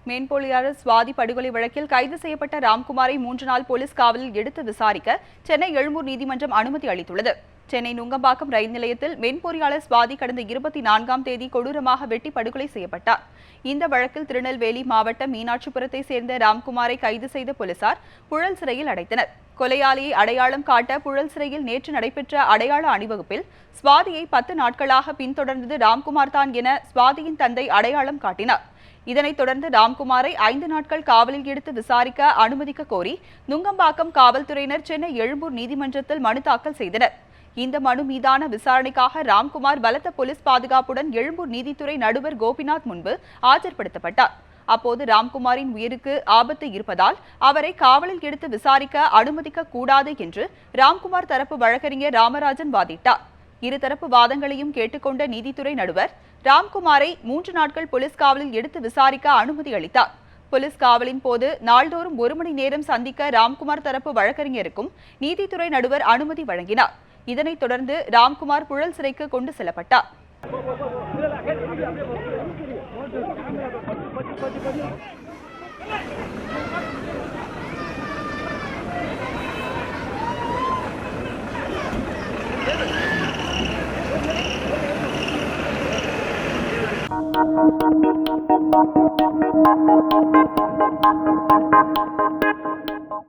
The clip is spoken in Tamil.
மேன்பொழியாளர் சுவாதி படுகொலை வழக்கில் கைது செய்யப்பட்ட ராம்குமாரை 3 நாள் போலீஸ் காவலில் எடுத்து விசாரிக்க சென்னை எழும்பூர் நீதிமன்றம் அனுமதி அளித்துள்ளது. சென்னை நுங்கம்பாக்கம் ரயில் நிலையத்தில் மென்பொறியாளர் சுவாதி கடந்த 24ஆம் தேதி கொடூரமாக வெட்டி படுகொலை செய்யப்பட்டார். இந்த வழக்கில் திருநெல்வேலி மாவட்டம் மீனாட்சிபுரத்தை சேர்ந்த ராம்குமாரை கைது செய்த போலீசார் புழல் சிறையில் அடைத்தனர். கொலையாளியை அடையாளம் காட்ட புழல் சிறையில் நேற்று நடைபெற்ற அடையாள அணிவகுப்பில் சுவாதியை 10 நாட்களாக பின்தொடர்ந்தது ராம்குமார் தான் என சுவாதியின் தந்தை அடையாளம் காட்டினார். இதனைத் தொடர்ந்து ராம்குமாரை 5 நாட்கள் காவலில் எடுத்து விசாரிக்க அனுமதிக்க கோரி நுங்கம்பாக்கம் காவல்துறையினர் சென்னை எழும்பூர் நீதிமன்றத்தில் மனு தாக்கல் செய்தனர். இந்த மனு மீதான விசாரணைக்காக ராம்குமார் பலத்த போலீஸ் பாதுகாப்புடன் எழும்பூர் நீதித்துறை நடுவர் கோபிநாத் முன்பு ஆஜர்படுத்தப்பட்டார். அப்போது ராம்குமாரின் உயிருக்கு ஆபத்து இருப்பதால் அவரை காவலில் எடுத்து விசாரிக்க அனுமதிக்க கூடாது என்று ராம்குமார் தரப்பு வழக்கறிஞர் ராமராஜன் வாதிட்டார். இருதரப்பு வாதங்களையும் கேட்டுக்கொண்ட நீதித்துறை நடுவர் ராம்குமாரை 3 நாட்கள் போலீஸ் காவலில் எடுத்து விசாரிக்க அனுமதி அளித்தார். போலீஸ் காவலின் போது நாள்தோறும் 1 மணி நேரம் சந்திக்க ராம்குமார் தரப்பு வழக்கறிஞருக்கும் நீதித்துறை நடுவர் அனுமதி வழங்கினார். இதனைத் தொடர்ந்து ராம்குமார் புழல் சிறைக்கு கொண்டு செல்லப்பட்டார்.